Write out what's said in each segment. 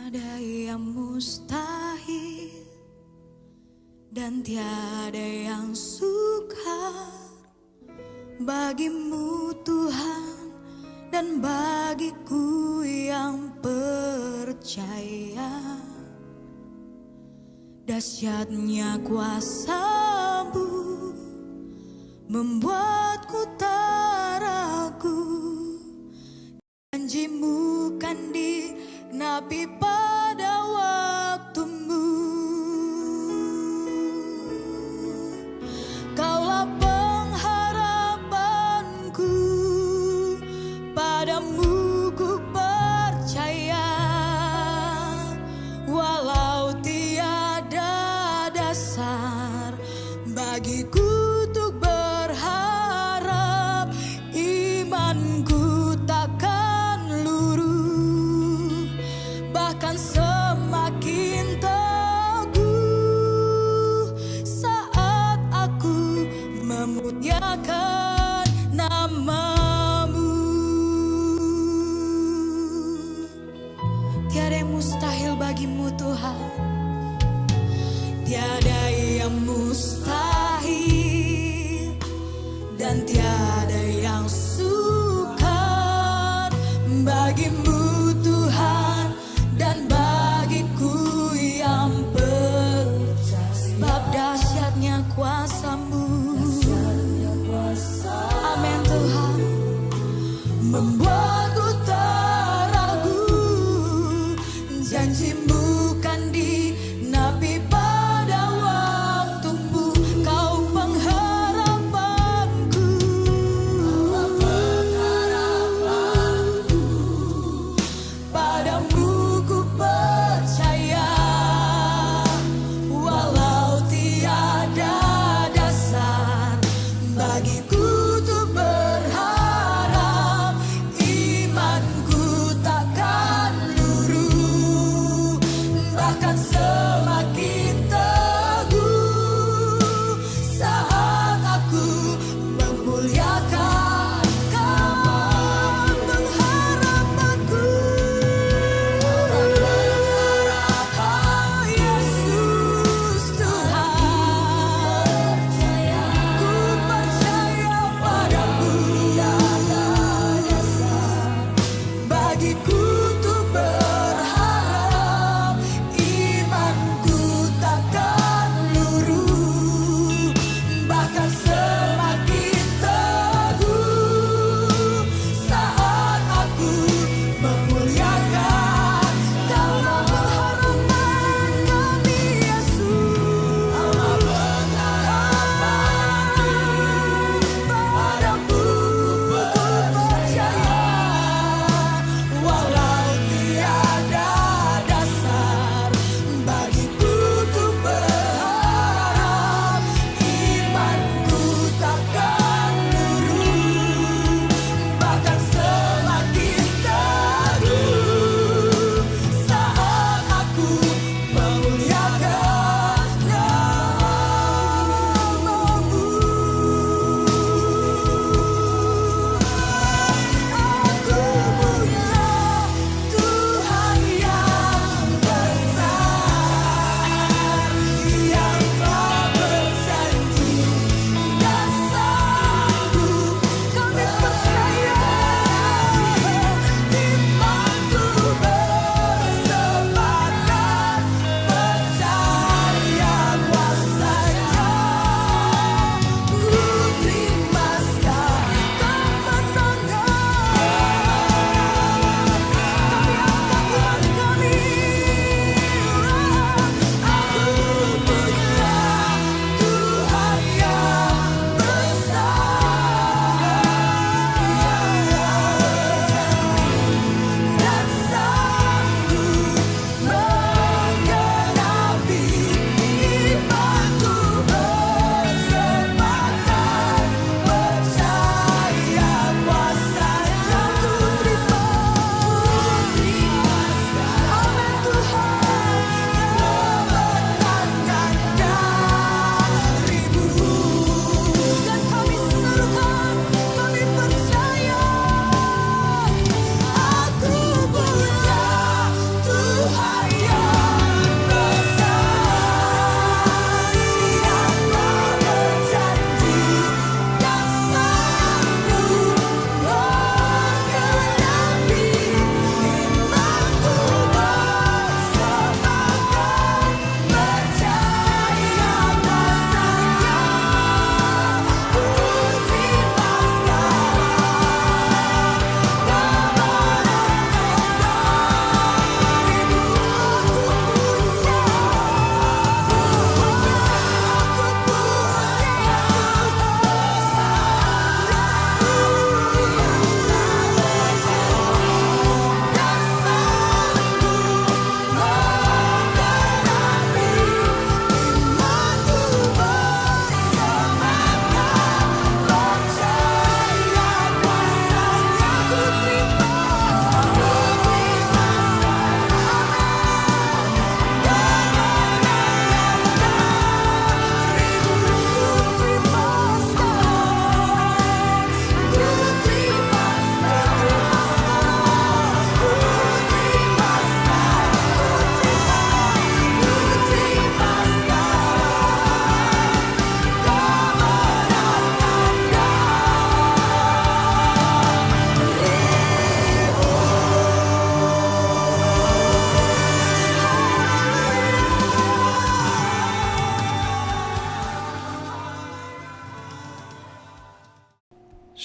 Tiada yang mustahil dan tiada yang sukar bagimu Tuhan dan bagiku yang percaya. Dahsyatnya kuasa-Mu membuatku tak ragu. Janji-Mu kan digenapi pada waktu-Mu. Kaulah pengharapanku, padamu ku percaya. Walau tiada dasar bagiku untuk berharap, imanku takkan luruh, bahkan semakin teguh saat aku memuliakan nama-Mu. Tiada yang mustahil bagimu Tuhan, tiada yang mustahil dan tiada yang sukar bagimu Tuhan dan bagiku yang percaya. Sebab dahsyatnya kuasa-Mu, amin Tuhan, membuatku tak ragu. Janji-Mu kan digenapi pada waktu-Mu. Kau pengharapanku,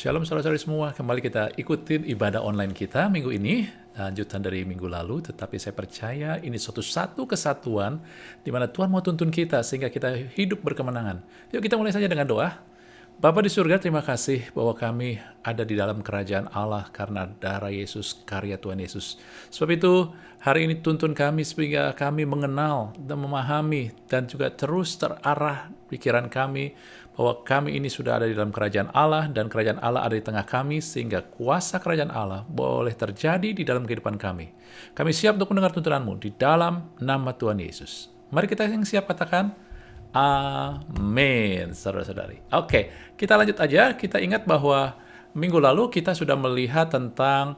Shalom saudara-saudari semua, kembali kita ikutin ibadah online kita minggu ini, lanjutan dari minggu lalu, tetapi saya percaya ini satu kesatuan di mana Tuhan mau tuntun kita sehingga kita hidup berkemenangan. Yuk kita mulai saja dengan doa. Bapa di surga, terima kasih bahwa kami ada di dalam kerajaan Allah karena darah Yesus, karya Tuhan Yesus. Sebab itu, hari ini tuntun kami sehingga kami mengenal dan memahami dan juga terus terarah pikiran kami bahwa kami ini sudah ada di dalam kerajaan Allah dan kerajaan Allah ada di tengah kami sehingga kuasa kerajaan Allah boleh terjadi di dalam kehidupan kami. Kami siap untuk mendengar tuntunan-Mu di dalam nama Tuhan Yesus. Mari kita yang siap katakan, amin, saudara-saudari. Oke, kita lanjut aja. Kita ingat bahwa minggu lalu kita sudah melihat tentang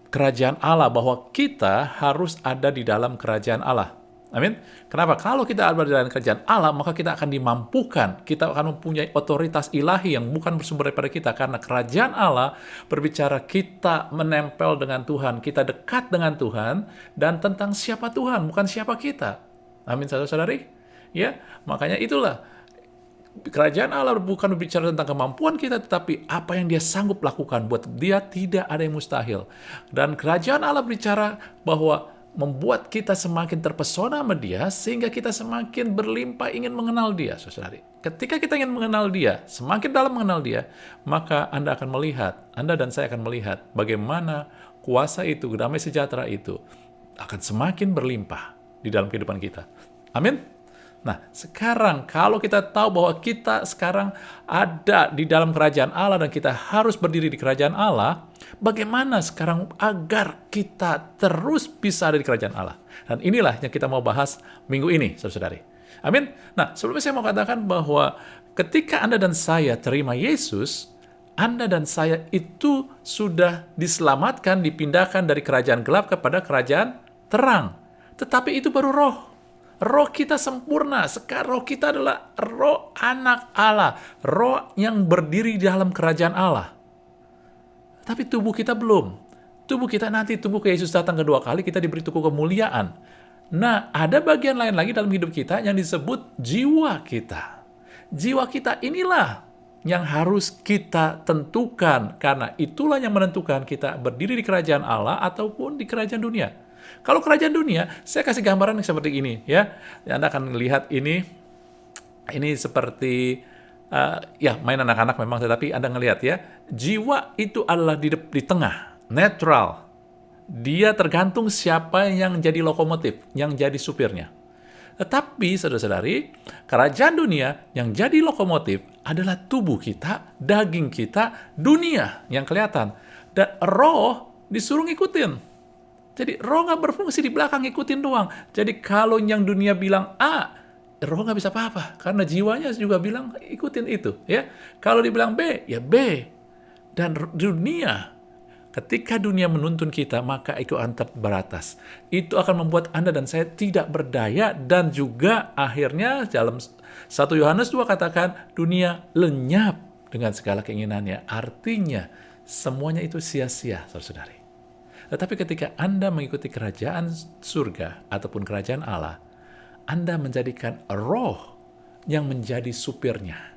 kerajaan Allah, bahwa kita harus ada di dalam kerajaan Allah. Amin. Kenapa? Kalau kita ada di dalam kerajaan Allah, maka kita akan dimampukan. Kita akan mempunyai otoritas ilahi yang bukan bersumber daripada kita. Karena kerajaan Allah berbicara kita menempel dengan Tuhan, kita dekat dengan Tuhan, dan tentang siapa Tuhan, bukan siapa kita. Amin, saudara-saudari. Ya, makanya itulah kerajaan Allah bukan berbicara tentang kemampuan kita, tetapi apa yang Dia sanggup lakukan. Buat Dia tidak ada yang mustahil. Dan kerajaan Allah berbicara bahwa membuat kita semakin terpesona sama Dia, sehingga kita semakin berlimpah ingin mengenal Dia, saudari. Ketika kita ingin mengenal Dia, semakin dalam mengenal Dia, maka Anda akan melihat, Anda dan saya akan melihat bagaimana kuasa itu, damai sejahtera itu akan semakin berlimpah di dalam kehidupan kita. Amin. Nah, sekarang kalau kita tahu bahwa kita sekarang ada di dalam kerajaan Allah dan kita harus berdiri di kerajaan Allah, bagaimana sekarang agar kita terus bisa ada di kerajaan Allah? Dan inilah yang kita mau bahas minggu ini, saudara-saudari. Amin. Nah, sebelumnya saya mau katakan bahwa ketika Anda dan saya terima Yesus, Anda dan saya itu sudah diselamatkan, dipindahkan dari kerajaan gelap kepada kerajaan terang. Tetapi itu baru roh. Roh kita sempurna. Sekarang roh kita adalah roh anak Allah. Roh yang berdiri di dalam kerajaan Allah. Tapi tubuh kita belum. Tubuh kita nanti, tubuh ke Yesus datang kedua kali, kita diberi tubuh kemuliaan. Nah, ada bagian lain lagi dalam hidup kita yang disebut jiwa kita. Jiwa kita inilah yang harus kita tentukan. Karena itulah yang menentukan kita berdiri di kerajaan Allah ataupun di kerajaan dunia. Kalau kerajaan dunia, saya kasih gambaran yang seperti ini, ya. Anda akan lihat ini seperti main anak-anak memang, tetapi Anda ngelihat ya, jiwa itu adalah di tengah, netral. Dia tergantung siapa yang jadi lokomotif, yang jadi supirnya. Tetapi saudara-saudari, kerajaan dunia yang jadi lokomotif adalah tubuh kita, daging kita, dunia yang kelihatan. Dan roh disuruh ngikutin. Jadi roh nggak berfungsi di belakang, ngikutin doang. Jadi kalau yang dunia bilang A, roh nggak bisa apa-apa. Karena jiwanya juga bilang ikutin itu. Ya. Kalau dibilang B, ya B. Dan dunia, ketika dunia menuntun kita, maka itu akan beratas. Itu akan membuat Anda dan saya tidak berdaya. Dan juga akhirnya dalam 1 Yohanes 2 katakan, dunia lenyap dengan segala keinginannya. Artinya, semuanya itu sia-sia, saudara-saudari. Tetapi ketika Anda mengikuti kerajaan surga ataupun kerajaan Allah, Anda menjadikan roh yang menjadi supirnya.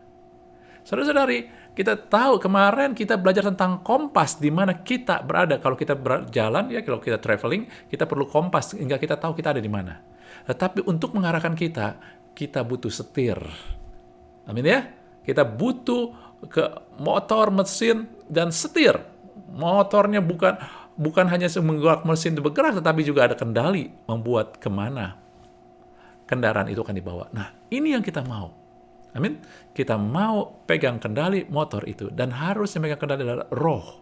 Saudara-saudari, kita tahu kemarin kita belajar tentang kompas di mana kita berada. Kalau kita berjalan, ya kalau kita traveling, kita perlu kompas hingga kita tahu kita ada di mana. Tetapi untuk mengarahkan kita butuh setir. Amin ya? Kita butuh ke motor, mesin, dan setir. Motornya bukan hanya menggerak mesin itu bergerak, tetapi juga ada kendali membuat kemana kendaraan itu akan dibawa. Nah, ini yang kita mau. Amin. Kita mau pegang kendali motor itu, dan harus yang pegang kendali adalah roh.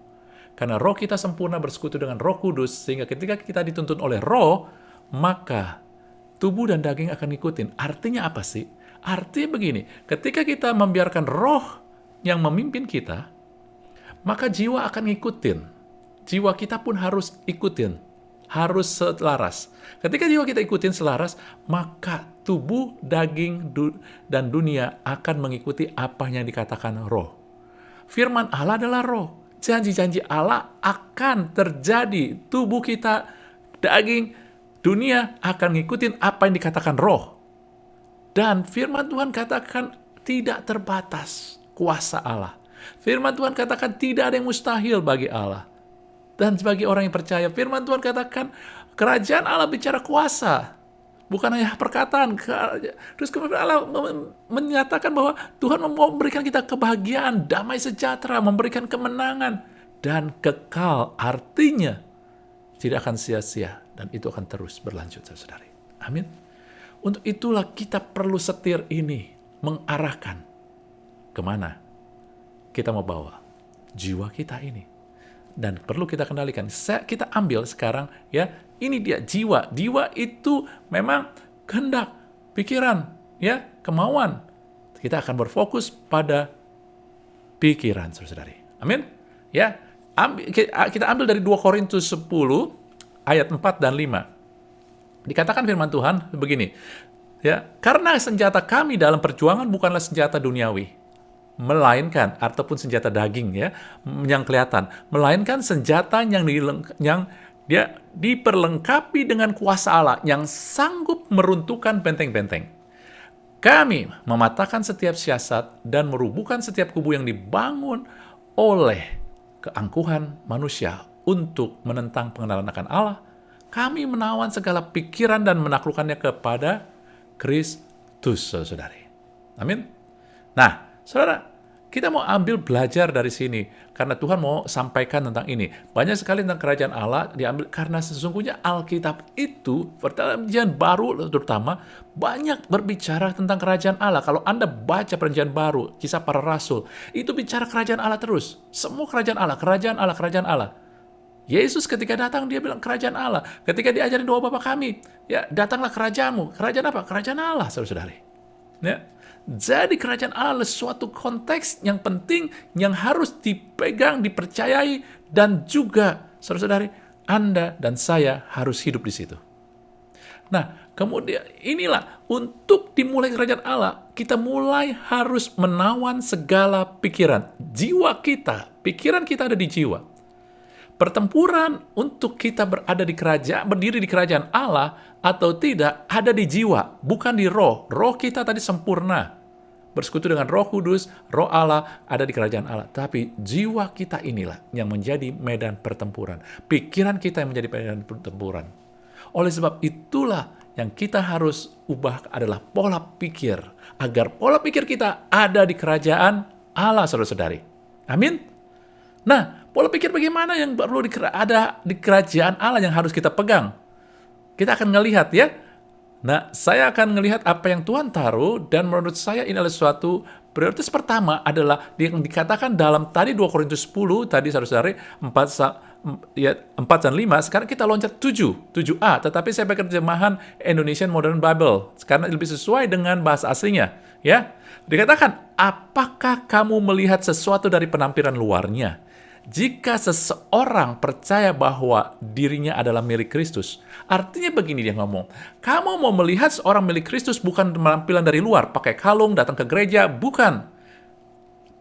Karena roh kita sempurna bersekutu dengan Roh Kudus, sehingga ketika kita dituntun oleh roh, maka tubuh dan daging akan ngikutin. Artinya apa sih? Artinya begini, ketika kita membiarkan roh yang memimpin kita, maka jiwa akan ngikutin. Jiwa kita pun harus ikutin, harus selaras. Ketika jiwa kita ikutin selaras, maka tubuh, daging, dan dunia akan mengikuti apa yang dikatakan roh. Firman Allah adalah roh. Janji-janji Allah akan terjadi. Tubuh kita, daging, dunia akan ngikutin apa yang dikatakan roh. Dan firman Tuhan katakan tidak terbatas kuasa Allah. Firman Tuhan katakan tidak ada yang mustahil bagi Allah. Dan bagi orang yang percaya, firman Tuhan katakan kerajaan Allah bicara kuasa, bukan hanya perkataan. Terus kemudian Allah menyatakan bahwa Tuhan mau memberikan kita kebahagiaan, damai sejahtera, memberikan kemenangan, dan kekal. Artinya tidak akan sia-sia, dan itu akan terus berlanjut, saudari. Amin. Untuk itulah kita perlu setir ini, mengarahkan kemana kita mau bawa jiwa kita ini. Dan perlu kita kendalikan. Kita ambil sekarang, ya, ini dia jiwa. Jiwa itu memang kehendak, pikiran, ya, kemauan. Kita akan berfokus pada pikiran, saudari. Amin. Ya, kita ambil dari 2 Korintus 10 ayat 4 dan 5. Dikatakan firman Tuhan begini, ya, karena senjata kami dalam perjuangan bukanlah senjata duniawi, melainkan ataupun senjata daging, ya, yang kelihatan, melainkan senjata yang dia diperlengkapi dengan kuasa Allah yang sanggup meruntuhkan benteng-benteng. Kami mematahkan setiap siasat dan merubuhkan setiap kubu yang dibangun oleh keangkuhan manusia untuk menentang pengenalan akan Allah. Kami menawan segala pikiran dan menaklukkannya kepada Kristus, saudari. Amin. Nah, saudara, kita mau ambil belajar dari sini, karena Tuhan mau sampaikan tentang ini. Banyak sekali tentang kerajaan Allah diambil, karena sesungguhnya Alkitab itu, Perjanjian Baru terutama, banyak berbicara tentang kerajaan Allah. Kalau Anda baca Perjanjian Baru, Kisah Para Rasul, itu bicara kerajaan Allah terus. Semua kerajaan Allah, kerajaan Allah, kerajaan Allah. Yesus ketika datang, dia bilang kerajaan Allah. Ketika diajarin doa Bapa kami, ya, datanglah kerajaanmu. Kerajaan apa? Kerajaan Allah, saudara-saudari. Ya. Jadi kerajaan Allah suatu konteks yang penting, yang harus dipegang, dipercayai, dan juga, saudara-saudari, Anda dan saya harus hidup di situ. Nah, kemudian inilah, untuk dimulai kerajaan Allah, kita mulai harus menawan segala pikiran. Jiwa kita, pikiran kita ada di jiwa. Pertempuran untuk kita berada di kerajaan, berdiri di kerajaan Allah atau tidak, ada di jiwa, bukan di roh. Roh kita tadi sempurna, bersekutu dengan Roh Kudus, Roh Allah ada di kerajaan Allah. Tapi jiwa kita inilah yang menjadi medan pertempuran. Pikiran kita yang menjadi medan pertempuran. Oleh sebab itulah yang kita harus ubah adalah pola pikir, agar pola pikir kita ada di kerajaan Allah, saudara-saudari. Amin. Nah, pola pikir bagaimana yang perlu ada di kerajaan Allah yang harus kita pegang? Kita akan ngelihat, ya. Nah, saya akan ngelihat apa yang Tuhan taruh, dan menurut saya ini adalah suatu prioritas. Pertama adalah yang dikatakan dalam tadi 2 Korintus 10, tadi saudara-saudari 4 dan 5, sekarang kita loncat 7a, tetapi saya pakai terjemahan Indonesian Modern Bible, karena lebih sesuai dengan bahasa aslinya, ya. Dikatakan, apakah kamu melihat sesuatu dari penampilan luarnya? Jika seseorang percaya bahwa dirinya adalah milik Kristus, artinya begini dia ngomong, kamu mau melihat seorang milik Kristus bukan penampilan dari luar, pakai kalung, datang ke gereja, bukan.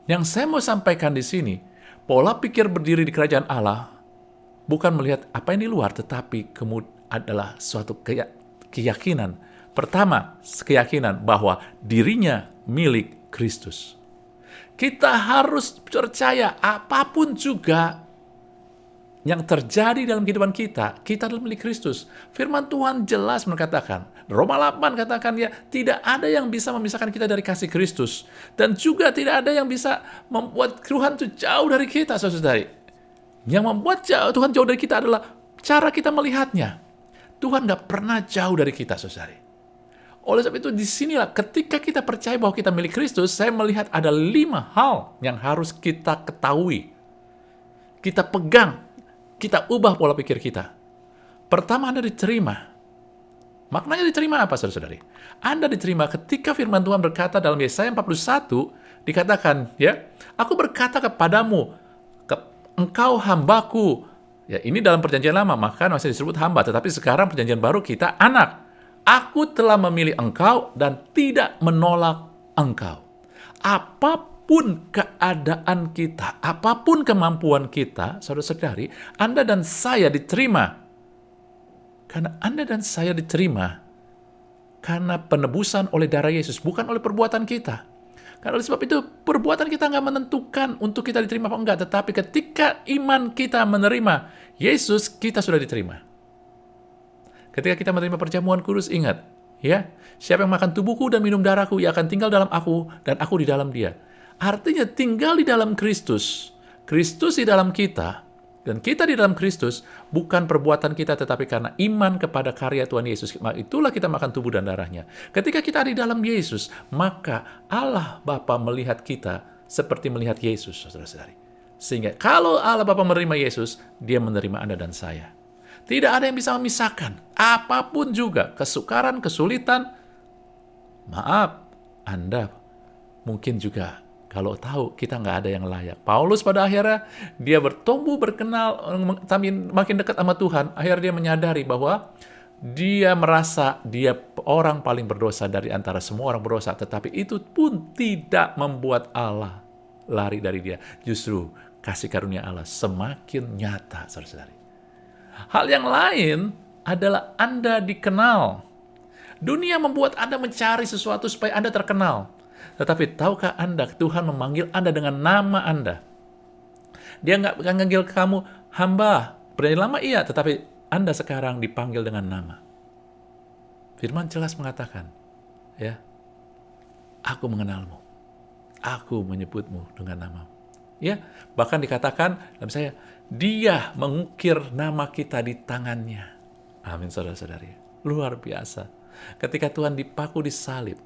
Yang saya mau sampaikan di sini, pola pikir berdiri di kerajaan Allah, bukan melihat apa yang di luar, tetapi kemudian adalah suatu keyakinan. Pertama, keyakinan bahwa dirinya milik Kristus. Kita harus percaya apapun juga yang terjadi dalam kehidupan kita, kita adalah milik Kristus. Firman Tuhan jelas mengatakan, Roma 8 katakan, ya, tidak ada yang bisa memisahkan kita dari kasih Kristus. Dan juga tidak ada yang bisa membuat Tuhan itu jauh dari kita, saudara-saudari. Yang membuat Tuhan jauh dari kita adalah cara kita melihatnya. Tuhan gak pernah jauh dari kita, saudara-saudari. Oleh sebab itu, disinilah ketika kita percaya bahwa kita milik Kristus, saya melihat ada 5 hal yang harus kita ketahui. Kita pegang, kita ubah pola pikir kita. Pertama, Anda diterima. Maknanya diterima apa, saudara-saudari? Anda diterima ketika firman Tuhan berkata dalam Yesaya 41, dikatakan, ya, aku berkata kepadamu, engkau hambaku. Ya, ini dalam perjanjian lama, maka masih disebut hamba. Tetapi sekarang perjanjian baru kita anak. Aku telah memilih engkau dan tidak menolak engkau. Apapun keadaan kita, apapun kemampuan kita, saudara-saudari, Anda dan saya diterima. Karena Anda dan saya diterima karena penebusan oleh darah Yesus, bukan oleh perbuatan kita. Karena oleh sebab itu, perbuatan kita nggak menentukan untuk kita diterima apa enggak, tetapi ketika iman kita menerima Yesus, kita sudah diterima. Ketika kita menerima perjamuan kudus, ingat, ya, siapa yang makan tubuhku dan minum darahku, ia akan tinggal dalam aku, dan aku di dalam dia. Artinya, tinggal di dalam Kristus, Kristus di dalam kita, dan kita di dalam Kristus, bukan perbuatan kita, tetapi karena iman kepada karya Tuhan Yesus. Itulah kita makan tubuh dan darahnya. Ketika kita di dalam Yesus, maka Allah Bapa melihat kita seperti melihat Yesus, saudara-saudari. Sehingga kalau Allah Bapa menerima Yesus, dia menerima Anda dan saya. Tidak ada yang bisa memisahkan. Apapun juga, kesukaran, kesulitan, maaf, Anda mungkin juga kalau tahu kita nggak ada yang layak. Paulus pada akhirnya dia bertumbuh, berkenal, makin dekat sama Tuhan. Akhirnya dia menyadari bahwa dia merasa dia orang paling berdosa dari antara semua orang berdosa. Tetapi itu pun tidak membuat Allah lari dari dia. Justru kasih karunia Allah semakin nyata, saudara-saudari. Hal yang lain adalah Anda dikenal. Dunia membuat Anda mencari sesuatu supaya Anda terkenal. Tetapi tahukah Anda, Tuhan memanggil Anda dengan nama Anda. Dia nggak akan manggil kamu hamba. Berdiri lama iya, tetapi Anda sekarang dipanggil dengan nama. Firman jelas mengatakan, ya, aku mengenalmu. Aku menyebutmu dengan namamu. Ya, bahkan dikatakan dalam saya, dia mengukir nama kita di tangannya. Amin, saudara-saudari. Luar biasa. Ketika Tuhan dipaku di salib,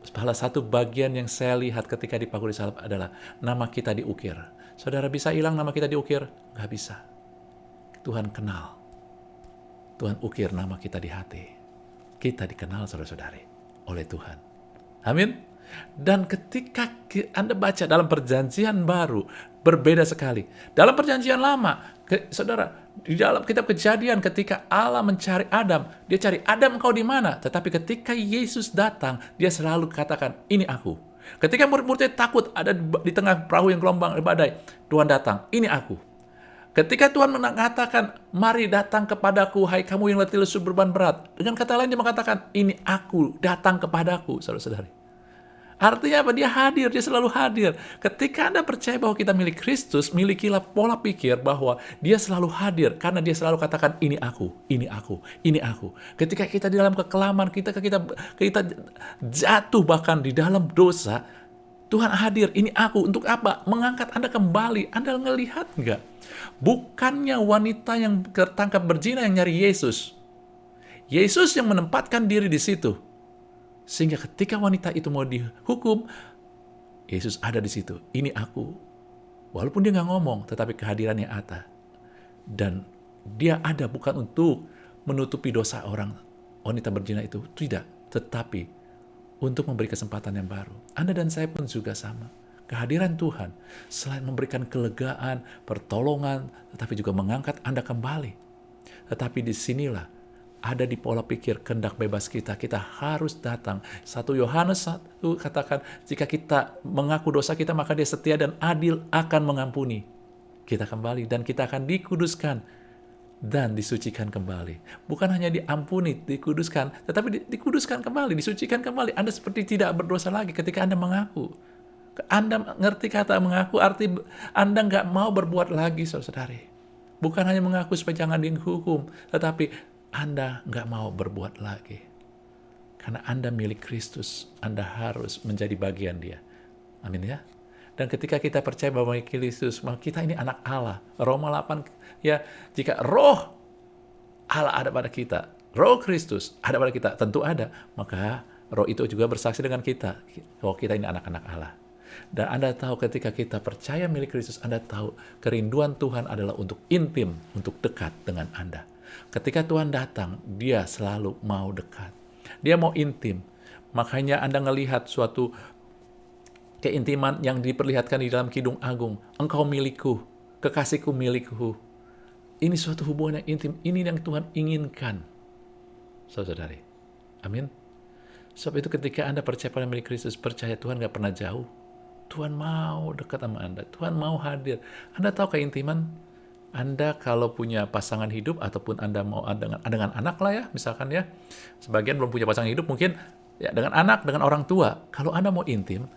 salah satu bagian yang saya lihat ketika dipaku di salib adalah nama kita diukir. Saudara bisa hilang nama kita diukir? Nggak bisa. Tuhan kenal. Tuhan ukir nama kita di hati. Kita dikenal, saudara-saudari, oleh Tuhan. Amin. Dan ketika Anda baca dalam perjanjian baru, berbeda sekali. Dalam perjanjian lama, saudara, di dalam kitab Kejadian ketika Allah mencari Adam, dia cari, Adam engkau di mana? Tetapi ketika Yesus datang, dia selalu katakan, ini aku. Ketika murid-muridnya takut ada di tengah perahu yang gelombang badai, Tuhan datang, ini aku. Ketika Tuhan mengatakan, mari datang kepadaku, hai kamu yang letih lesu beban berat. Dengan kata lain dia mengatakan, ini aku, datang kepadaku, saudara-saudari. Artinya apa? Dia hadir, dia selalu hadir. Ketika Anda percaya bahwa kita milik Kristus, milikilah pola pikir bahwa dia selalu hadir, karena dia selalu katakan, ini aku, ini aku, ini aku. Ketika kita di dalam kekelaman, kita jatuh bahkan di dalam dosa, Tuhan hadir, ini aku. Untuk apa? Mengangkat Anda kembali. Anda ngelihat nggak? Bukannya wanita yang tertangkap berzina yang nyari Yesus. Yesus yang menempatkan diri di situ. Sehingga ketika wanita itu mau dihukum, Yesus ada di situ. Ini aku. Walaupun dia nggak ngomong, tetapi kehadirannya ada. Dan dia ada bukan untuk menutupi dosa orang wanita berzina itu. Tidak. Tetapi untuk memberi kesempatan yang baru. Anda dan saya pun juga sama. Kehadiran Tuhan selain memberikan kelegaan, pertolongan, tetapi juga mengangkat Anda kembali. Tetapi disinilah ada di pola pikir kehendak bebas kita. Kita harus datang. 1 Yohanes 1 katakan, jika kita mengaku dosa kita, maka dia setia dan adil akan mengampuni kita kembali. Dan kita akan dikuduskan dan disucikan kembali. Bukan hanya diampuni, dikuduskan, tetapi dikuduskan kembali, disucikan kembali. Anda seperti tidak berdosa lagi ketika Anda mengaku. Anda ngerti kata mengaku, arti Anda nggak mau berbuat lagi, saudari. Bukan hanya mengaku supaya jangan dihukum, tetapi Anda nggak mau berbuat lagi. Karena Anda milik Kristus, Anda harus menjadi bagian dia. Amin ya. Dan ketika kita percaya bahwa Kristus, maka kita ini anak Allah. Roma 8, ya, jika roh Allah ada pada kita, roh Kristus ada pada kita, tentu ada. Maka roh itu juga bersaksi dengan kita, bahwa kita ini anak-anak Allah. Dan Anda tahu ketika kita percaya milik Kristus, Anda tahu kerinduan Tuhan adalah untuk intim, untuk dekat dengan Anda. Ketika Tuhan datang, dia selalu mau dekat. Dia mau intim. Makanya Anda ngelihat suatu keintiman yang diperlihatkan di dalam Kidung Agung. Engkau milikku, kekasihku milikku. Ini suatu hubungan yang intim. Ini yang Tuhan inginkan. Saudari. Amin. Sebab itu ketika Anda percaya pada milik Kristus, percaya Tuhan gak pernah jauh. Tuhan mau dekat sama Anda. Tuhan mau hadir. Anda tahu keintiman? Anda kalau punya pasangan hidup ataupun Anda mau dengan anak lah ya, misalkan ya. Sebagian belum punya pasangan hidup, mungkin ya dengan anak, dengan orang tua. Kalau Anda mau intim,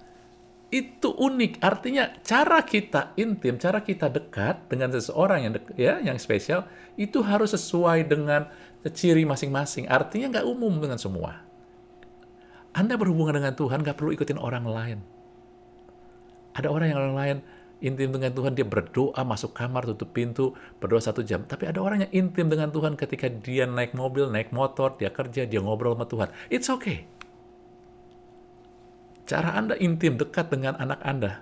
itu unik. Artinya cara kita intim, cara kita dekat dengan seseorang yang spesial itu harus sesuai dengan ciri masing-masing. Artinya nggak umum dengan semua. Anda berhubungan dengan Tuhan nggak perlu ikutin orang lain. Ada orang lain intim dengan Tuhan, dia berdoa, masuk kamar, tutup pintu, berdoa 1 jam. Tapi ada orang yang intim dengan Tuhan ketika dia naik mobil, naik motor, dia kerja, dia ngobrol sama Tuhan. It's okay. Cara Anda intim, dekat dengan anak Anda,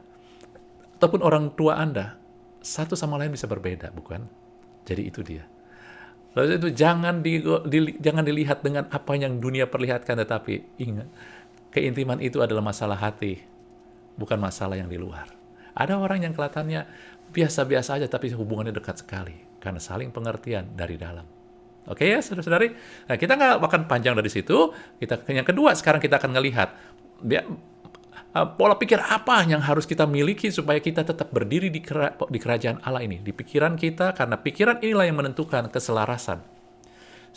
ataupun orang tua Anda, satu sama lain bisa berbeda, bukan? Jadi itu dia. Lalu itu jangan dilihat dengan apa yang dunia perlihatkan, tetapi ingat, keintiman itu adalah masalah hati, bukan masalah yang di luar. Ada orang yang kelihatannya biasa-biasa aja, tapi hubungannya dekat sekali, karena saling pengertian dari dalam. Oke ya, saudara-saudari? Nah, kita nggak akan panjang dari situ. Yang kedua, sekarang kita akan ngelihat pola pikir apa yang harus kita miliki supaya kita tetap berdiri di kerajaan Allah ini, di pikiran kita, karena pikiran inilah yang menentukan keselarasan.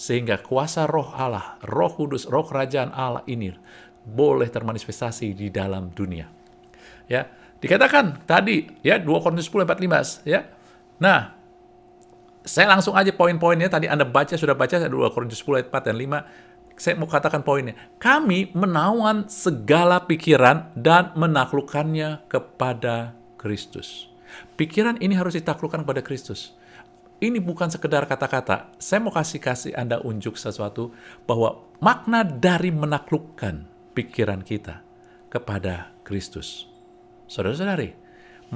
Sehingga kuasa roh Allah, roh kudus, roh kerajaan Allah ini boleh termanifestasi di dalam dunia. Ya, dikatakan tadi, ya 2 Korintus 10:4-5, ya. Nah, saya langsung aja poin-poinnya, tadi Anda sudah baca 2 Korintus 10:4 dan 5. Saya mau katakan poinnya. Kami menawan segala pikiran dan menaklukkannya kepada Kristus. Pikiran ini harus ditaklukkan kepada Kristus. Ini bukan sekedar kata-kata. Saya mau kasih Anda unjuk sesuatu bahwa makna dari menaklukkan pikiran kita kepada Kristus. Saudara-saudari,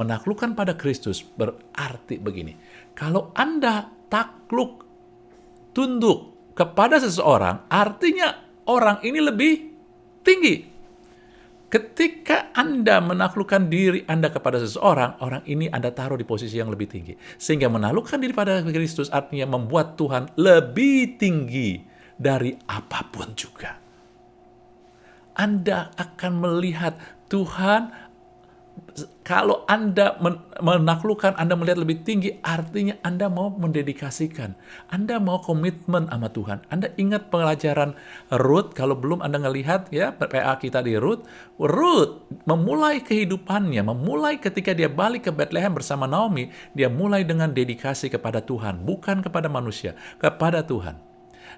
menaklukkan pada Kristus berarti begini. Kalau Anda takluk, tunduk kepada seseorang, artinya orang ini lebih tinggi. Ketika Anda menaklukkan diri Anda kepada seseorang, orang ini Anda taruh di posisi yang lebih tinggi. Sehingga menaklukkan diri pada Kristus artinya membuat Tuhan lebih tinggi dari apapun juga. Anda akan melihat Tuhan. Kalau Anda menaklukkan, Anda melihat lebih tinggi, artinya Anda mau mendedikasikan. Anda mau komitmen sama Tuhan. Anda ingat pelajaran Ruth, kalau belum Anda ngelihat ya PA kita di Ruth memulai kehidupannya, memulai ketika dia balik ke Bethlehem bersama Naomi, dia mulai dengan dedikasi kepada Tuhan, bukan kepada manusia, kepada Tuhan.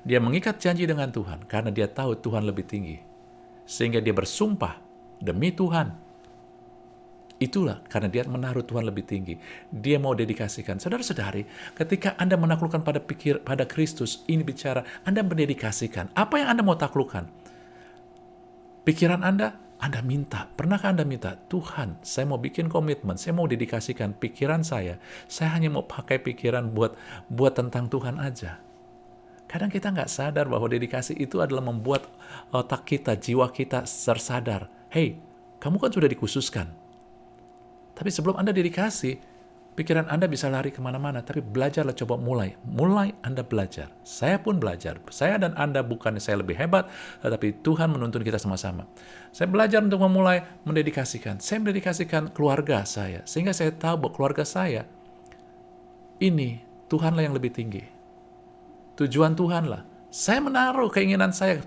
Dia mengikat janji dengan Tuhan, karena dia tahu Tuhan lebih tinggi. Sehingga dia bersumpah, demi Tuhan. Itulah karena dia menaruh Tuhan lebih tinggi. Dia mau dedikasikan. Saudara-saudari, ketika Anda menaklukkan pada Kristus, ini bicara Anda mendedikasikan. Apa yang Anda mau taklukkan? Pikiran Anda minta. Pernahkah Anda minta, Tuhan, saya mau bikin komitmen, saya mau dedikasikan pikiran saya hanya mau pakai pikiran buat tentang Tuhan aja. Kadang kita nggak sadar bahwa dedikasi itu adalah membuat otak kita, jiwa kita tersadar. Hey, kamu kan sudah dikhususkan. Tapi sebelum Anda dedikasi, pikiran Anda bisa lari kemana-mana. Tapi belajarlah, coba mulai. Mulai Anda belajar. Saya pun belajar. Saya dan Anda bukannya saya lebih hebat, tetapi Tuhan menuntun kita sama-sama. Saya belajar untuk memulai mendedikasikan. Saya mendedikasikan keluarga saya. Sehingga saya tahu bahwa keluarga saya, ini Tuhanlah yang lebih tinggi. Tujuan Tuhanlah. Saya menaruh keinginan saya,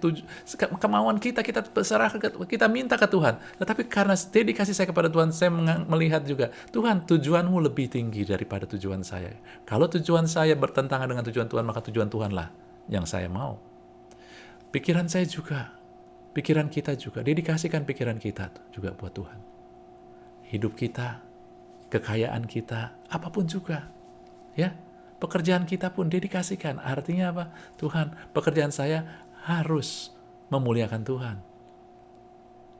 kemauan kita serahkan, kita minta ke Tuhan. Tetapi karena dedikasi saya kepada Tuhan, saya melihat juga, Tuhan, tujuanmu lebih tinggi daripada tujuan saya. Kalau tujuan saya bertentangan dengan tujuan Tuhan, maka tujuan Tuhanlah yang saya mau. Pikiran saya juga, pikiran kita juga, dedikasikan pikiran kita juga buat Tuhan. Hidup kita, kekayaan kita, apapun juga, ya. Pekerjaan kita pun dedikasikan. Artinya apa? Tuhan, pekerjaan saya harus memuliakan Tuhan.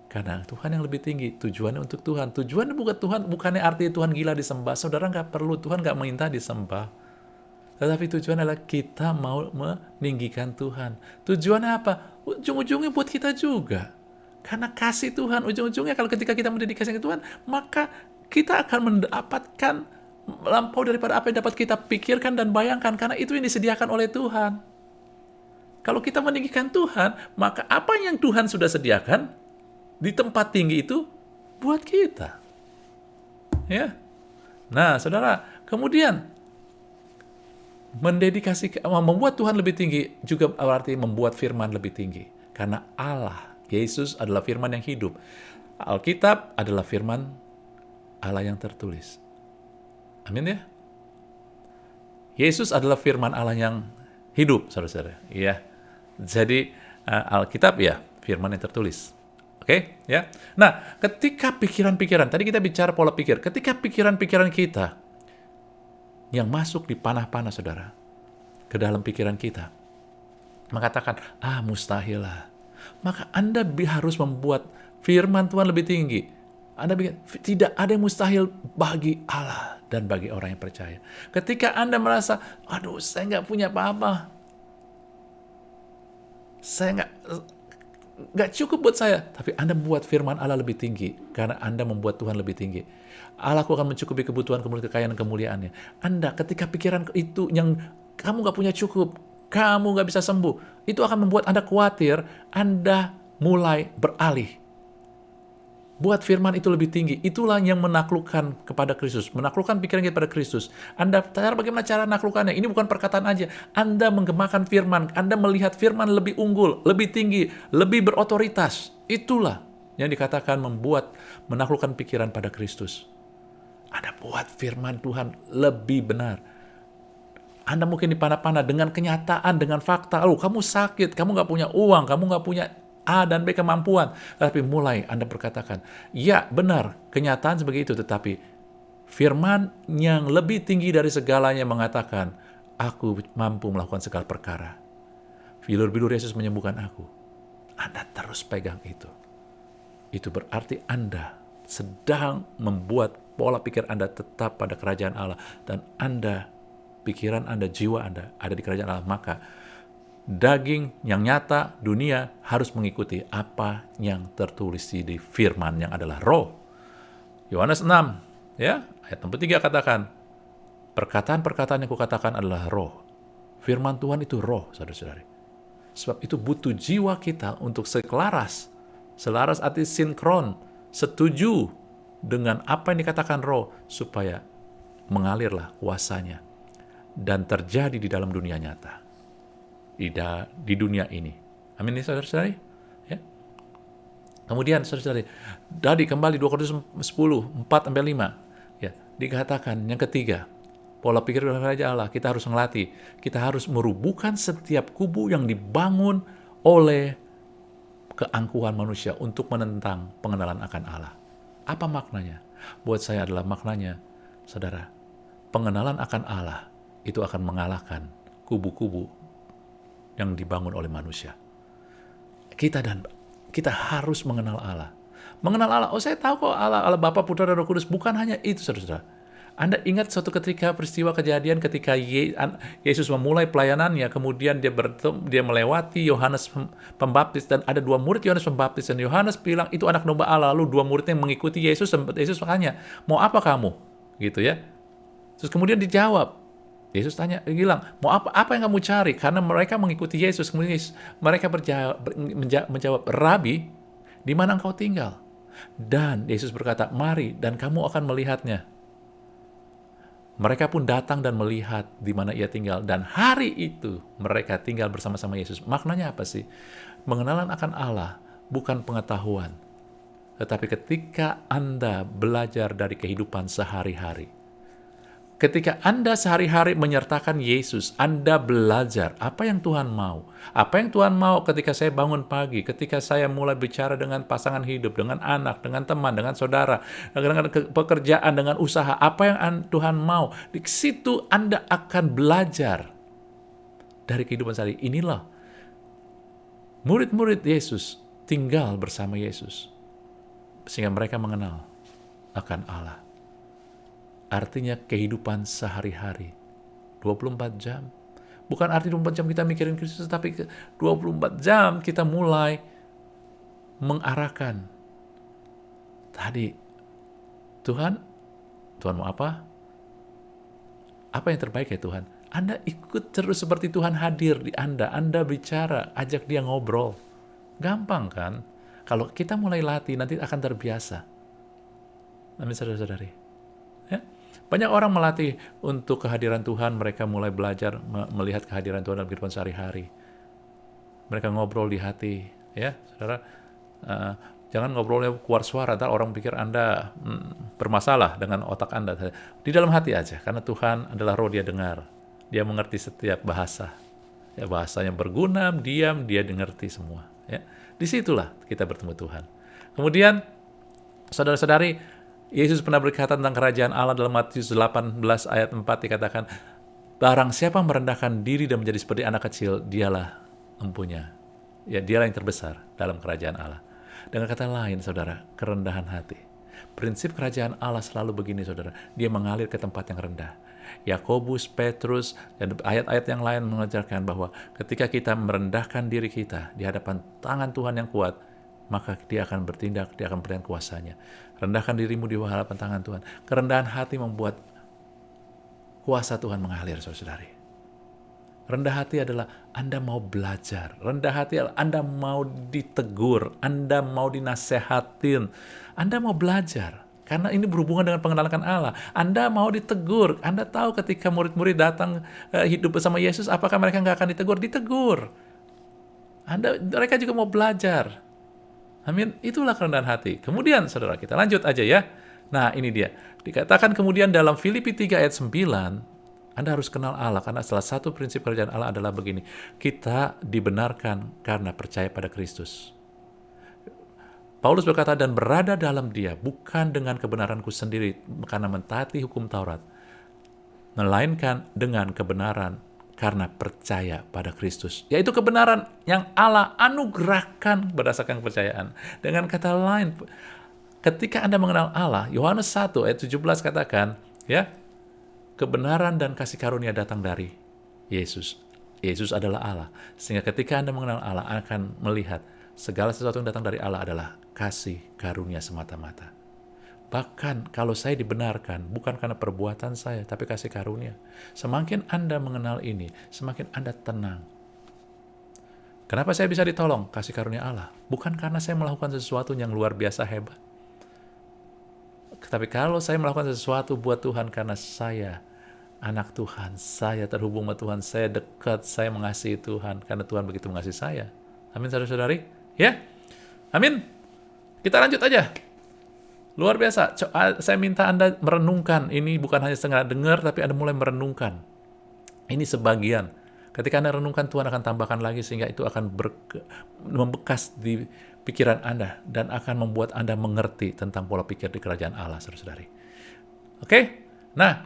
Karena Tuhan yang lebih tinggi, tujuannya untuk Tuhan. Tujuannya bukan Tuhan, bukannya artinya Tuhan gila disembah. Saudara nggak perlu, Tuhan nggak minta disembah. Tetapi tujuan adalah kita mau meninggikan Tuhan. Tujuannya apa? Ujung-ujungnya buat kita juga. Karena kasih Tuhan, ujung-ujungnya kalau ketika kita mendedikasikan ke Tuhan, maka kita akan mendapatkan melampau daripada apa yang dapat kita pikirkan dan bayangkan, karena itu yang disediakan oleh Tuhan. Kalau kita meninggikan Tuhan, maka apa yang Tuhan sudah sediakan di tempat tinggi itu buat kita. Ya. Nah, saudara, kemudian membuat Tuhan lebih tinggi juga berarti membuat firman lebih tinggi. Karena Allah, Yesus adalah firman yang hidup. Alkitab adalah firman Allah yang tertulis. Amin ya. Yesus adalah firman Allah yang hidup, saudara-saudara. Ya. Jadi Alkitab ya firman yang tertulis. Oke, ya. Nah, ketika pikiran-pikiran, tadi kita bicara pola pikir. Ketika pikiran-pikiran kita yang masuk di panah-panah, saudara, ke dalam pikiran kita, mengatakan, mustahil lah. Maka Anda harus membuat firman Tuhan lebih tinggi. Anda bikin, tidak ada yang mustahil bagi Allah dan bagi orang yang percaya. Ketika Anda merasa, saya nggak punya apa-apa. Saya nggak cukup buat saya. Tapi Anda buat firman Allah lebih tinggi. Karena Anda membuat Tuhan lebih tinggi. Allahku akan mencukupi kebutuhan, kekayaan, dan kemuliaannya. Anda ketika pikiran itu yang kamu nggak punya cukup, kamu nggak bisa sembuh, itu akan membuat Anda khawatir. Anda mulai beralih. Buat firman itu lebih tinggi. Itulah yang menaklukkan kepada Kristus. Menaklukkan pikiran kita pada Kristus. Anda, bagaimana cara menaklukkannya? Ini bukan perkataan aja. Anda menggemakan firman. Anda melihat firman lebih unggul, lebih tinggi, lebih berotoritas. Itulah yang dikatakan menaklukkan pikiran pada Kristus. Anda buat firman Tuhan lebih benar. Anda mungkin dipanah-panah dengan kenyataan, dengan fakta. Kamu sakit, kamu nggak punya uang, kamu nggak punya A dan B kemampuan. Tapi mulai Anda berkatakan, ya benar, kenyataan sebagai itu. Tetapi firman yang lebih tinggi dari segalanya mengatakan, aku mampu melakukan segala perkara. Bilur-bilur Yesus menyembuhkan aku. Anda terus pegang itu. Itu berarti Anda sedang membuat pola pikir Anda tetap pada kerajaan Allah. Dan Anda, pikiran Anda, jiwa Anda ada di kerajaan Allah. Maka daging yang nyata, dunia harus mengikuti apa yang tertulis di firman yang adalah roh. Yohanes 6, ya, ayat 3 katakan, perkataan-perkataan yang kukatakan adalah roh. Firman Tuhan itu roh, saudara-saudari. Sebab itu butuh jiwa kita untuk selaras arti sinkron, setuju dengan apa yang dikatakan roh, supaya mengalirlah kuasanya dan terjadi di dalam dunia nyata. Di dunia ini. Amin ya saudara-saudari? Ya. Kemudian saudara-saudari, tadi kembali 2 Korintus 10, 4-5. Ya, dikatakan yang ketiga, pola pikir dalam kerajaan Allah, kita harus melatih. Kita harus merubuhkan setiap kubu yang dibangun oleh keangkuhan manusia untuk menentang pengenalan akan Allah. Apa maknanya? Buat saya adalah maknanya, saudara, pengenalan akan Allah itu akan mengalahkan kubu-kubu yang dibangun oleh manusia. Kita harus mengenal Allah. Mengenal Allah, saya tahu kok Allah Bapa, Putra, dan Roh Kudus. Bukan hanya itu, saudara-saudara. Anda ingat suatu ketika peristiwa kejadian ketika Yesus memulai pelayanannya, kemudian dia melewati Yohanes Pembaptis, dan ada 2 murid Yohanes Pembaptis, dan Yohanes bilang, itu anak domba Allah. Lalu 2 muridnya mengikuti Yesus, Yesus makanya, mau apa kamu? Gitu ya. Terus kemudian dijawab, Yesus bilang, mau apa yang kamu cari? Karena mereka mengikuti Yesus. Kemudian mereka menjawab, Rabi, di mana engkau tinggal? Dan Yesus berkata, mari, dan kamu akan melihatnya. Mereka pun datang dan melihat di mana ia tinggal. Dan hari itu mereka tinggal bersama-sama Yesus. Maknanya apa sih? Mengenalan akan Allah bukan pengetahuan. Tetapi ketika Anda belajar dari kehidupan sehari-hari, ketika Anda sehari-hari menyertakan Yesus, Anda belajar apa yang Tuhan mau. Apa yang Tuhan mau ketika saya bangun pagi, ketika saya mulai bicara dengan pasangan hidup, dengan anak, dengan teman, dengan saudara, dengan pekerjaan, dengan usaha. Apa yang Tuhan mau. Di situ Anda akan belajar dari kehidupan sehari. Inilah murid-murid Yesus tinggal bersama Yesus, sehingga mereka mengenal akan Allah. Artinya kehidupan sehari-hari. 24 jam. Bukan arti 24 jam kita mikirin Kristus, tapi 24 jam kita mulai mengarahkan. Tadi, Tuhan mau apa? Apa yang terbaik ya Tuhan? Anda ikut terus seperti Tuhan hadir di Anda. Anda bicara, ajak dia ngobrol. Gampang kan? Kalau kita mulai latih, nanti akan terbiasa. Amin, saudara-saudari. Ya? Banyak orang melatih untuk kehadiran Tuhan, mereka mulai belajar melihat kehadiran Tuhan dalam kehidupan sehari-hari. Mereka ngobrol di hati, ya, saudara. Jangan ngobrolnya keluar suara, ntar orang pikir Anda bermasalah dengan otak Anda. Di dalam hati aja, karena Tuhan adalah roh, Dia dengar. Dia mengerti setiap bahasa. Ya, bahasa yang berguna, diam, Dia mengerti semua. Ya. Disitulah kita bertemu Tuhan. Kemudian, saudara-saudari, Yesus pernah berkata tentang kerajaan Allah dalam Matius 18 ayat 4 dikatakan, barang siapa merendahkan diri dan menjadi seperti anak kecil, dialah empunya. Ya, dialah yang terbesar dalam kerajaan Allah. Dengan kata lain, saudara, kerendahan hati. Prinsip kerajaan Allah selalu begini, saudara. Dia mengalir ke tempat yang rendah. Yakobus, Petrus, dan ayat-ayat yang lain mengajarkan bahwa ketika kita merendahkan diri kita di hadapan tangan Tuhan yang kuat, maka Dia akan bertindak, Dia akan berikan kuasanya. Rendahkan dirimu di hadapan tangan Tuhan. Kerendahan hati membuat kuasa Tuhan mengalir, saudara-saudari. Rendah hati adalah Anda mau belajar. Rendah hati adalah Anda mau ditegur. Anda mau dinasehatin. Anda mau belajar. Karena ini berhubungan dengan pengenalan Allah. Anda mau ditegur. Anda tahu ketika murid-murid datang hidup bersama Yesus, apakah mereka nggak akan ditegur? Ditegur. Mereka juga mau belajar. Amin. Itulah kerendahan hati. Kemudian, saudara, kita lanjut aja ya. Nah, ini dia. Dikatakan kemudian dalam Filipi 3 ayat 9, Anda harus kenal Allah, karena salah satu prinsip kerajaan Allah adalah begini. Kita dibenarkan karena percaya pada Kristus. Paulus berkata, dan berada dalam Dia, bukan dengan kebenaranku sendiri, karena mentaati hukum Taurat, melainkan dengan kebenaran karena percaya pada Kristus. Yaitu kebenaran yang Allah anugerahkan berdasarkan kepercayaan. Dengan kata lain, ketika Anda mengenal Allah, Yohanes 1 ayat 17 katakan, ya, kebenaran dan kasih karunia datang dari Yesus. Yesus adalah Allah. Sehingga ketika Anda mengenal Allah, akan melihat segala sesuatu yang datang dari Allah adalah kasih karunia semata-mata. Bahkan kalau saya dibenarkan, bukan karena perbuatan saya, tapi kasih karunia. Semakin Anda mengenal ini, semakin Anda tenang. Kenapa saya bisa ditolong? Kasih karunia Allah. Bukan karena saya melakukan sesuatu yang luar biasa hebat. Tapi kalau saya melakukan sesuatu buat Tuhan karena saya anak Tuhan, saya terhubung sama Tuhan, saya dekat, saya mengasihi Tuhan, karena Tuhan begitu mengasihi saya. Amin, saudara-saudari? Ya? Amin? Kita lanjut aja. Luar biasa. Saya minta Anda merenungkan. Ini bukan hanya setengah dengar, tapi Anda mulai merenungkan. Ini sebagian. Ketika Anda renungkan, Tuhan akan tambahkan lagi, sehingga itu akan membekas di pikiran Anda, dan akan membuat Anda mengerti tentang pola pikir di kerajaan Allah, saudara-saudari. Oke? Nah,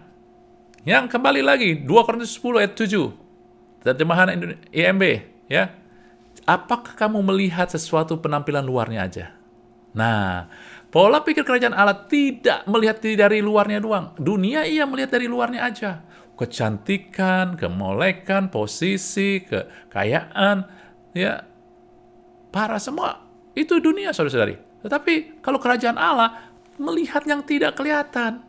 yang kembali lagi, 2 Korintus 10 ayat 7, terjemahan IMB, ya. Apakah kamu melihat sesuatu penampilan luarnya aja? Nah, pola pikir kerajaan Allah tidak melihat dari luarnya doang. Dunia ia melihat dari luarnya aja. Kecantikan, kemolekan, posisi, kekayaan, ya. Para semua, itu dunia, saudara-saudari. Tetapi kalau kerajaan Allah melihat yang tidak kelihatan.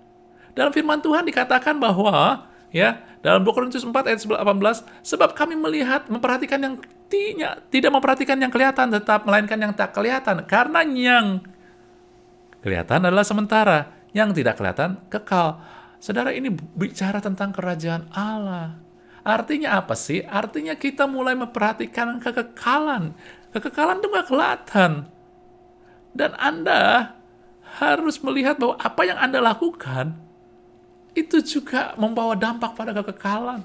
Dalam firman Tuhan dikatakan bahwa, ya, dalam 2 Korintus 4 ayat 18, sebab kami memperhatikan yang tidak memperhatikan yang kelihatan, tetap melainkan yang tak kelihatan. Karena yang kelihatan adalah sementara, yang tidak kelihatan kekal. Saudara, ini bicara tentang kerajaan Allah. Artinya apa sih? Artinya kita mulai memperhatikan kekekalan. Kekekalan itu nggak kelihatan. Dan Anda harus melihat bahwa apa yang Anda lakukan itu juga membawa dampak pada kekekalan.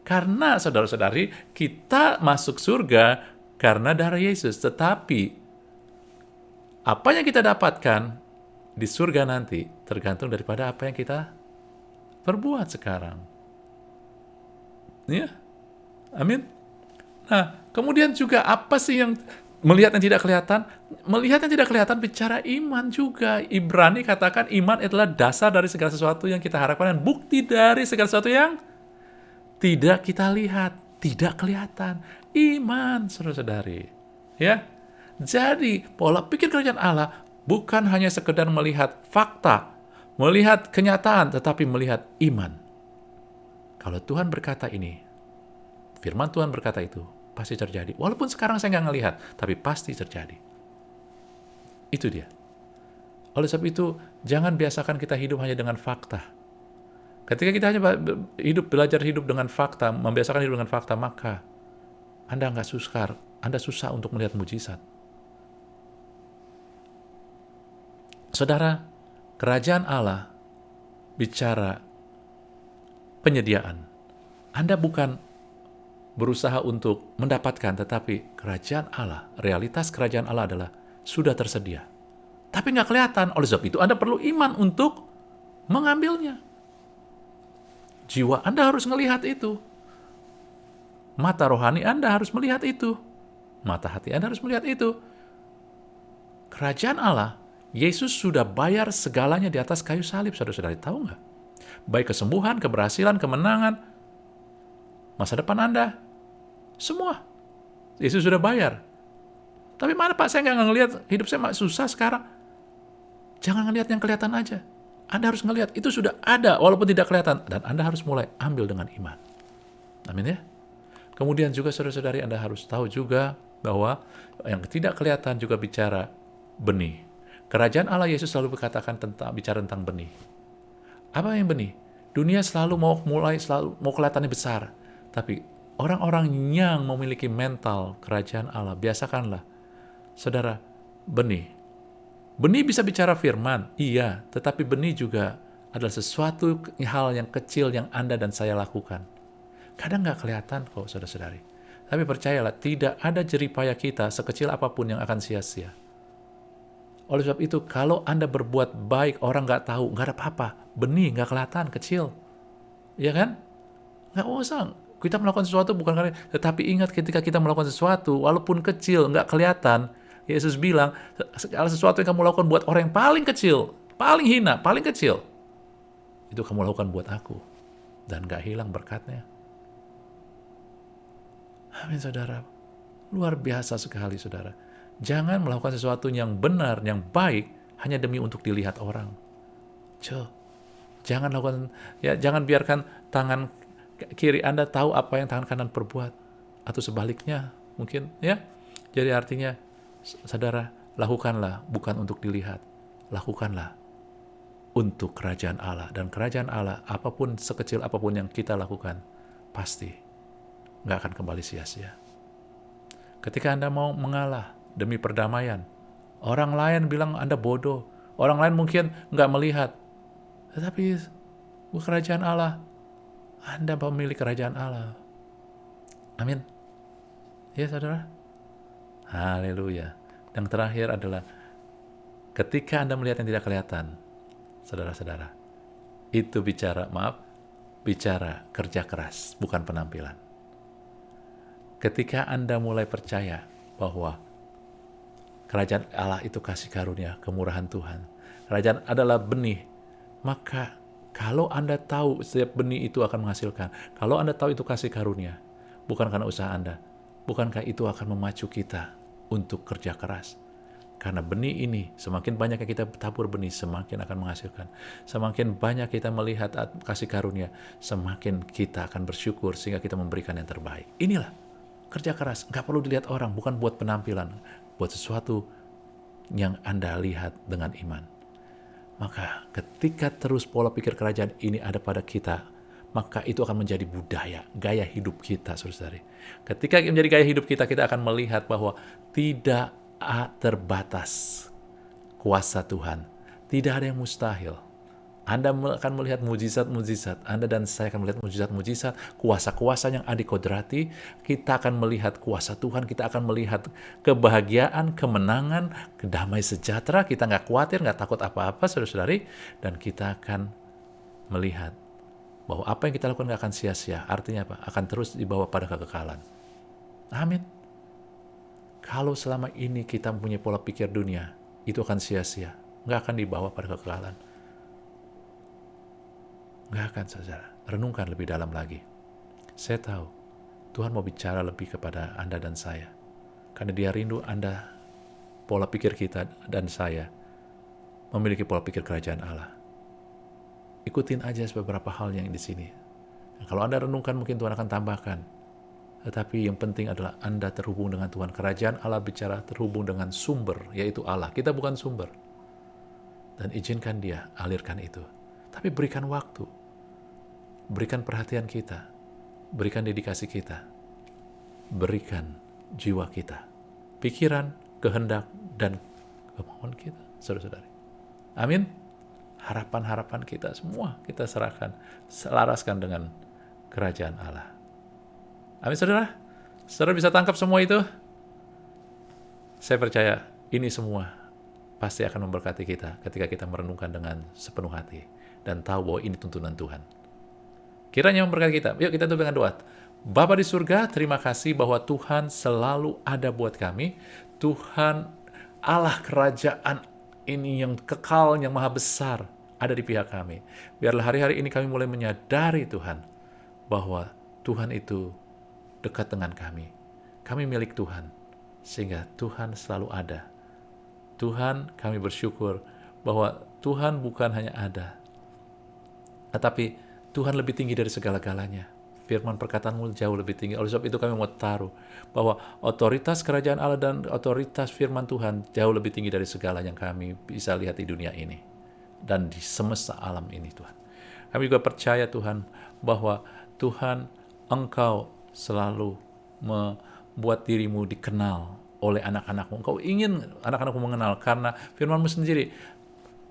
Karena, saudara-saudari, kita masuk surga karena darah Yesus. Tetapi, apa yang kita dapatkan di surga nanti tergantung daripada apa yang kita perbuat sekarang. Ya, amin. Nah, kemudian juga apa sih yang melihat yang tidak kelihatan? Melihat yang tidak kelihatan bicara iman juga. Ibrani katakan iman adalah dasar dari segala sesuatu yang kita harapkan dan bukti dari segala sesuatu yang tidak kita lihat, tidak kelihatan. Iman, saudara-saudari. Ya. Jadi, pola pikir kerajaan Allah bukan hanya sekedar melihat fakta, melihat kenyataan, tetapi melihat iman. Kalau Tuhan berkata ini, firman Tuhan berkata itu, pasti terjadi. Walaupun sekarang saya nggak ngelihat, tapi pasti terjadi. Itu dia. Oleh sebab itu, jangan biasakan kita hidup hanya dengan fakta. Ketika kita hanya belajar hidup dengan fakta, membiasakan hidup dengan fakta, maka Anda nggak Anda susah untuk melihat mujizat. Saudara, kerajaan Allah bicara penyediaan. Anda bukan berusaha untuk mendapatkan, tetapi kerajaan Allah, realitas kerajaan Allah adalah sudah tersedia. Tapi nggak kelihatan. Oleh sebab itu, Anda perlu iman untuk mengambilnya. Jiwa Anda harus melihat itu. Mata rohani Anda harus melihat itu. Mata hati Anda harus melihat itu. Kerajaan Allah, Yesus sudah bayar segalanya di atas kayu salib, saudara-saudari. Tahu nggak? Baik kesembuhan, keberhasilan, kemenangan, masa depan Anda, semua. Yesus sudah bayar. Tapi mana Pak, saya nggak ngelihat, hidup saya susah sekarang. Jangan ngelihat yang kelihatan aja. Anda harus ngelihat, itu sudah ada walaupun tidak kelihatan. Dan Anda harus mulai ambil dengan iman. Amin ya. Kemudian juga saudara-saudari, Anda harus tahu juga bahwa yang tidak kelihatan juga bicara benih. Kerajaan Allah, Yesus selalu berkatakan bicara tentang benih. Apa yang benih? Dunia selalu mau kelihatannya besar. Tapi orang-orang yang memiliki mental kerajaan Allah, biasakanlah, saudara, benih. Benih bisa bicara firman, iya, tetapi benih juga adalah sesuatu hal yang kecil yang Anda dan saya lakukan. Kadang nggak kelihatan kok, saudara-saudari. Tapi percayalah, tidak ada jeripaya kita sekecil apapun yang akan sia-sia. Oleh sebab itu, kalau Anda berbuat baik, orang nggak tahu, nggak ada apa-apa. Benih nggak kelihatan, kecil. Iya kan? Nggak usah. Kita melakukan sesuatu bukan karena, tetapi ingat ketika kita melakukan sesuatu, walaupun kecil, nggak kelihatan, Yesus bilang, segala sesuatu yang kamu lakukan buat orang yang paling kecil, paling hina, paling kecil, itu kamu lakukan buat aku. Dan nggak hilang berkatnya. Amin, saudara. Luar biasa sekali, saudara. Jangan melakukan sesuatu yang benar, yang baik, hanya demi untuk dilihat orang. Jangan lakukan, ya, jangan biarkan tangan kiri Anda tahu apa yang tangan kanan perbuat, atau sebaliknya, mungkin, ya. Jadi artinya, saudara, lakukanlah bukan untuk dilihat, lakukanlah untuk kerajaan Allah. Dan kerajaan Allah, apapun sekecil apapun yang kita lakukan, pasti nggak akan kembali sia-sia. Ketika Anda mau mengalah demi perdamaian, orang lain bilang Anda bodoh, orang lain mungkin nggak melihat, tetapi kerajaan Allah, Anda pemilik kerajaan Allah. Amin. Ya, saudara. Haleluya. Yang terakhir adalah ketika Anda melihat yang tidak kelihatan, saudara-saudara, itu bicara kerja keras, bukan penampilan. Ketika Anda mulai percaya bahwa kerajaan Allah itu kasih karunia, kemurahan Tuhan, kerajaan adalah benih, maka kalau Anda tahu setiap benih itu akan menghasilkan, kalau Anda tahu itu kasih karunia, bukan karena usaha Anda, bukankah itu akan memacu kita untuk kerja keras? Karena benih ini, semakin banyak yang kita tabur benih, semakin akan menghasilkan. Semakin banyak kita melihat kasih karunia, semakin kita akan bersyukur sehingga kita memberikan yang terbaik. Inilah kerja keras, nggak perlu dilihat orang, bukan buat penampilan, buat sesuatu yang Anda lihat dengan iman. Maka ketika terus pola pikir kerajaan ini ada pada kita, maka itu akan menjadi budaya, gaya hidup kita, saudara-saudari. Ketika menjadi gaya hidup kita, kita akan melihat bahwa tidak terbatas kuasa Tuhan. Tidak ada yang mustahil. Anda akan melihat mujizat-mujizat. Anda dan saya akan melihat mujizat-mujizat, kuasa-kuasa yang adikodrati. Kita akan melihat kuasa Tuhan, kita akan melihat kebahagiaan, kemenangan, kedamai sejahtera. Kita nggak khawatir, nggak takut apa-apa, saudara-saudari. Dan kita akan melihat bahwa apa yang kita lakukan nggak akan sia-sia. Artinya apa? Akan terus dibawa pada kekekalan. Amin. Kalau selama ini kita mempunyai pola pikir dunia, itu akan sia-sia. Nggak akan dibawa pada kekekalan. Nggak akan, saudara. Renungkan lebih dalam lagi. Saya tahu, Tuhan mau bicara lebih kepada Anda dan saya. Karena Dia rindu Anda, pola pikir kita dan saya, memiliki pola pikir kerajaan Allah. Ikutin aja beberapa hal yang di sini. Nah, kalau Anda renungkan, mungkin Tuhan akan tambahkan. Tetapi yang penting adalah Anda terhubung dengan Tuhan. Kerajaan Allah bicara terhubung dengan sumber, yaitu Allah. Kita bukan sumber. Dan izinkan Dia alirkan itu. Tapi berikan waktu, berikan perhatian kita, berikan dedikasi kita, berikan jiwa kita, pikiran, kehendak, dan kemauan kita, saudara-saudari. Amin. Harapan-harapan kita semua kita serahkan, selaraskan dengan kerajaan Allah. Amin, saudara. Saudara bisa tangkap semua itu? Saya percaya ini semua pasti akan memberkati kita ketika kita merenungkan dengan sepenuh hati dan tahu bahwa ini tuntunan Tuhan. Kiranya memberkati kita. Yuk kita tutup dengan doa. Bapa di surga, terima kasih bahwa Tuhan selalu ada buat kami. Tuhan Allah kerajaan ini yang kekal, yang maha besar, ada di pihak kami. Biarlah hari-hari ini kami mulai menyadari Tuhan, bahwa Tuhan itu dekat dengan kami. Kami milik Tuhan, sehingga Tuhan selalu ada. Tuhan, kami bersyukur bahwa Tuhan bukan hanya ada, tetapi Tuhan lebih tinggi dari segala-galanya. Firman perkataanmu jauh lebih tinggi. Oleh sebab itu kami mau taruh bahwa otoritas kerajaan Allah dan otoritas firman Tuhan jauh lebih tinggi dari segala yang kami bisa lihat di dunia ini dan di semesta alam ini, Tuhan. Kami juga percaya, Tuhan, bahwa Tuhan, Engkau selalu membuat dirimu dikenal oleh anak-anakmu. Engkau ingin anak-anakmu mengenal, karena firman-Mu sendiri,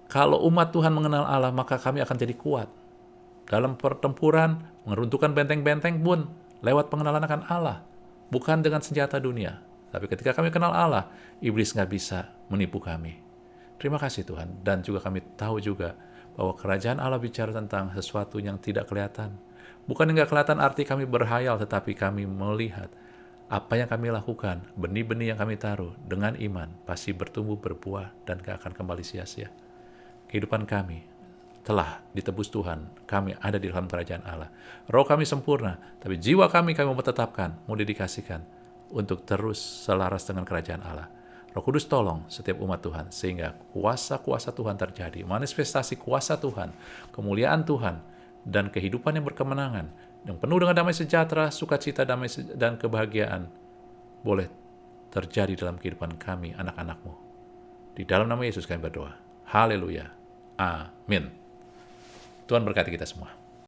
kalau umat Tuhan mengenal Allah, maka kami akan jadi kuat. Dalam pertempuran, meruntuhkan benteng-benteng pun lewat pengenalan akan Allah, bukan dengan senjata dunia. Tapi ketika kami kenal Allah, iblis nggak bisa menipu kami. Terima kasih Tuhan. Dan juga kami tahu juga bahwa kerajaan Allah bicara tentang sesuatu yang tidak kelihatan. Bukan yang nggak kelihatan arti kami berhayal, tetapi kami melihat apa yang kami lakukan, benih-benih yang kami taruh dengan iman, pasti bertumbuh, berbuah, dan gak akan kembali sia-sia. Kehidupan kami telah ditebus Tuhan, kami ada di dalam kerajaan Allah. Roh kami sempurna, tapi jiwa kami mau tetapkan, mau didikasikan untuk terus selaras dengan kerajaan Allah. Roh Kudus tolong setiap umat Tuhan, sehingga kuasa-kuasa Tuhan terjadi, manifestasi kuasa Tuhan, kemuliaan Tuhan, dan kehidupan yang berkemenangan, yang penuh dengan damai sejahtera, sukacita, damai dan kebahagiaan, boleh terjadi dalam kehidupan kami, anak-anak-Mu. Di dalam nama Yesus kami berdoa. Haleluya. Amin. Tuhan berkati kita semua.